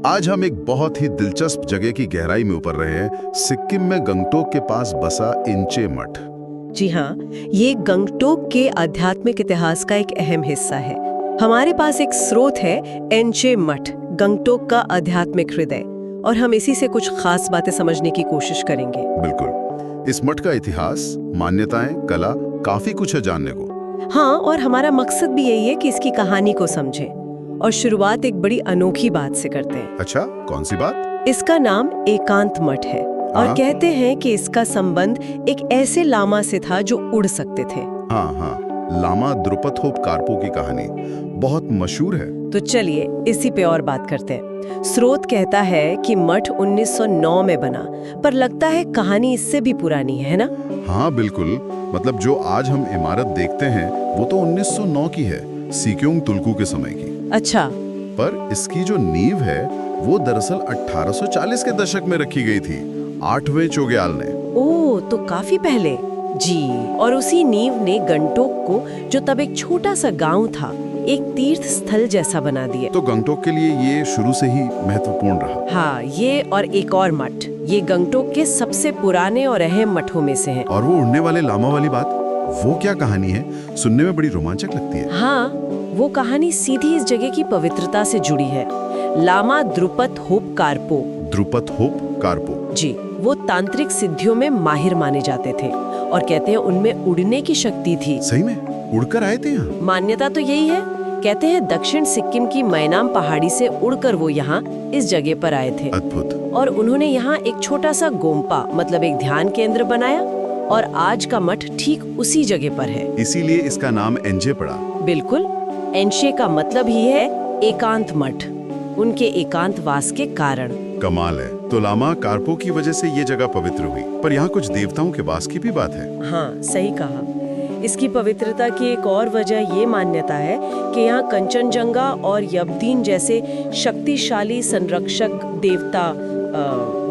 आज हम एक बहुत ही दिलचस्प जगह की गहराई में उतर रहे हैं, सिक्किम में गंगटोक के पास बसा इंचे मठ। जी हाँ, ये गंगटोक के आध्यात्मिक इतिहास का एक अहम हिस्सा है। हमारे पास एक स्रोत है, एंचे मठ, गंगटोक का आध्यात्मिक हृदय, और हम इसी से कुछ खास बातें समझने की कोशिश करेंगे। बिल्कुल, इस मठ का इतिहास, मान्यताएं, कला, काफी कुछ है जानने को। हाँ, और हमारा मकसद भी यही है कि इसकी कहानी को समझें। और शुरुआत एक बड़ी अनोखी बात से करते हैं। अच्छा, कौन सी बात? इसका नाम एकांत मठ है, और कहते हैं कि इसका संबंध एक ऐसे लामा से था जो उड़ सकते थे। हाँ, लामा द्रुपद होप कारपो की कहानी बहुत मशहूर है। तो चलिए इसी पे और बात करते हैं। स्रोत कहता है कि मठ 1909 में बना, पर लगता है कहानी इससे भी पुरानी है ना? हाँ बिल्कुल, मतलब जो आज हम इमारत देखते हैं वो तो 1909 की है, सीक्योंग तुलकू के समय की। अच्छा, पर इसकी जो नींव है वो दरअसल 1840 के दशक में रखी गई थी, 8वें चोग्याल ने। ओह, तो काफी पहले। जी, और उसी नींव ने गंगटोक को, जो तब एक छोटा सा गांव था, एक तीर्थ स्थल जैसा बना दिया। तो गंगटोक के लिए ये शुरू से ही महत्वपूर्ण रहा। हाँ, ये और एक और मठ, ये गंगटोक के सबसे पुराने और अहम मठों में से हैं। और वो उड़ने वाले लामा वाली बात, वो क्या कहानी है? सुनने में बड़ी रोमांचक लगती है। हाँ, वो कहानी सीधी इस जगह की पवित्रता से जुड़ी है। लामा द्रुपद होप कारपो। द्रुपद होप कारपो जी, वो तांत्रिक सिद्धियों में माहिर माने जाते थे, और कहते हैं उनमें उड़ने की शक्ति थी। सही में उड़कर आए थे यहाँ? मान्यता तो यही है। कहते हैं दक्षिण सिक्किम की मैनाम पहाड़ी से उड़कर वो यहाँ इस जगह पर आए थे। अद्भुत। और उन्होंने यहाँ एक छोटा सा गोम्पा, मतलब एक ध्यान केंद्र बनाया, और आज का मठ ठीक उसी जगह पर है। इसीलिए इसका नाम एंजे पड़ा। बिल्कुल, एंशे का मतलब ही है एकांत मठ, उनके एकांत वास के कारण। कमाल है। तो लामा कारपो की वजह से ये जगह पवित्र हुई, पर यहाँ कुछ देवताओं के वास की भी बात है। हाँ, सही कहा। इसकी पवित्रता की एक और वजह ये मान्यता है कि यहाँ कंचनजंगा और यबदीन जैसे शक्तिशाली संरक्षक देवता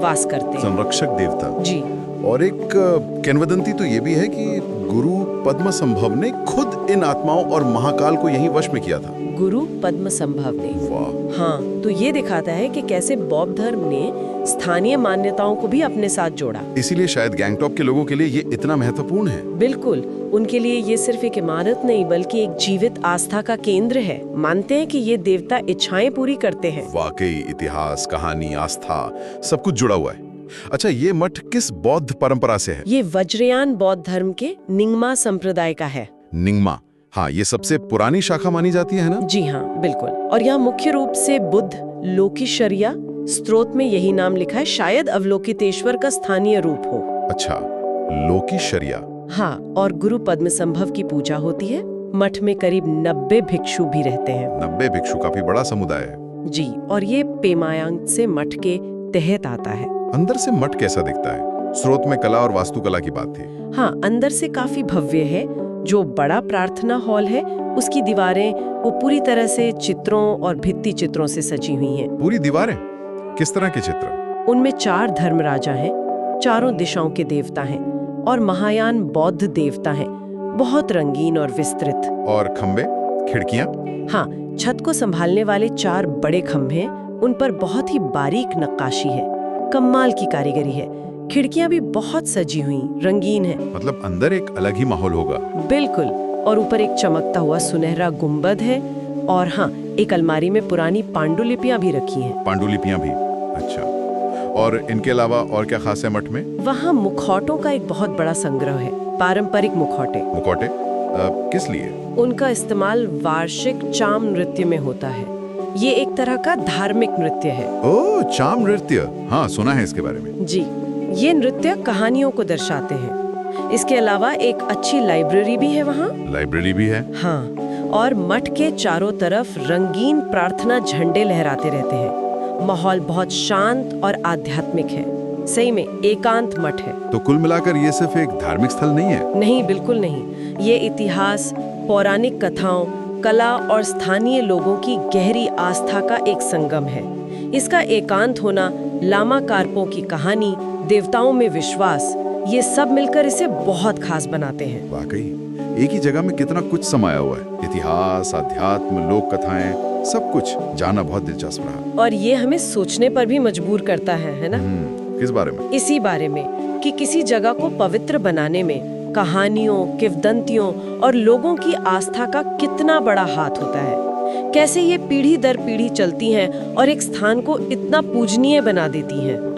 वास करते हैं। संरक्षक देवता जी। और एक किंवदंती तो ये भी है कि गुरु पद्मसंभव ने खुद इन आत्माओं और महाकाल को यहीं वश में किया था। गुरु पद्मसंभव ने? वाह। हाँ, तो ये दिखाता है कि कैसे बौद्ध धर्म ने स्थानीय मान्यताओं को भी अपने साथ जोड़ा। इसीलिए शायद गैंगटॉक के लोगों के लिए ये इतना महत्वपूर्ण है। बिल्कुल, उनके लिए ये सिर्फ एक इमारत नहीं, बल्कि एक जीवित आस्था का केंद्र है। मानते हैं कि ये देवता इच्छाएं पूरी करते हैं। वाकई इतिहास, कहानी, आस्था, सब कुछ जुड़ा हुआ है। अच्छा, ये मठ किस बौद्ध परंपरा से है? ये वज्रयान बौद्ध धर्म के निंगमा संप्रदाय का है। निंगमा, हाँ, ये सबसे पुरानी शाखा मानी जाती है ना? जी हाँ, बिल्कुल। और यहाँ मुख्य रूप से बुद्ध लोकीशर्या, स्त्रोत में यही नाम लिखा है, शायद अवलोकितेश्वर का स्थानीय रूप हो। अच्छा, लोकीशर्या। हाँ, और गुरु पद्मसंभव की पूजा होती है। मठ में करीब 90 भिक्षु भी रहते हैं। 90 भिक्षु, काफी बड़ा समुदाय है। जी, और ये पेमायांग से मठ के तहत आता है। अंदर से मठ कैसा दिखता है? स्रोत में कला और वास्तुकला की बात थी। हाँ, अंदर से काफी भव्य है। जो बड़ा प्रार्थना हॉल है, उसकी दीवारें वो पूरी तरह से चित्रों और भित्ति चित्रों से सजी हुई हैं। पूरी दीवारें? किस तरह के चित्र? उनमें 4 धर्मराजा हैं, चारों दिशाओं के देवता हैं, और महायान बौद्ध देवता हैं। बहुत रंगीन और विस्तृत। और खंबे, खिड़कियां? हाँ, छत को संभालने वाले 4 बड़े खंभे हैं, उन पर बहुत ही बारीक नक्काशी है, कमाल की कारीगरी है। खिड़कियां भी बहुत सजी हुई, रंगीन है। मतलब अंदर एक अलग ही माहौल होगा। बिल्कुल। और ऊपर एक चमकता हुआ सुनहरा गुंबद है, और हाँ, एक अलमारी में पुरानी पांडुलिपियां भी रखी हैं। पांडुलिपियां भी? अच्छा। और इनके अलावा और क्या खास है मठ में? वहाँ मुखौटों का एक बहुत बड़ा संग्रह है, पारंपरिक मुखौटे। मुखौटे किस लिए? उनका इस्तेमाल वार्षिक चाम नृत्य में होता है। ये एक तरह का धार्मिक नृत्य है। ओह, चाम नृत्य, हाँ, सुना है इसके बारे में। जी, ये नृत्य कहानियों को दर्शाते हैं। इसके अलावा एक अच्छी लाइब्रेरी भी है वहाँ। लाइब्रेरी भी है? हाँ, और मठ के चारों तरफ रंगीन प्रार्थना झंडे लहराते रहते हैं। माहौल बहुत शांत और आध्यात्मिक है। सही में एकांत मठ है। तो कुल मिलाकर ये सिर्फ एक धार्मिक स्थल नहीं है? नहीं, बिल्कुल नहीं। ये इतिहास, पौराणिक कथाओं, कला और स्थानीय लोगों की गहरी आस्था का एक संगम है। इसका एकांत होना, लामा कारपो की कहानी, देवताओं में विश्वास, ये सब मिलकर इसे बहुत खास बनाते हैं। वाकई एक ही जगह में कितना कुछ समाया हुआ है। इतिहास, अध्यात्म, लोक कथाएं, सब कुछ जानना बहुत दिलचस्प रहा। और ये हमें सोचने पर भी मजबूर करता है ना? किस बारे में? इसी बारे में कि किसी जगह को पवित्र बनाने में कहानियों, किंवदंतियों और लोगों की आस्था का कितना बड़ा हाथ होता है। कैसे ये पीढ़ी दर पीढ़ी चलती हैं और एक स्थान को इतना पूजनीय बना देती हैं।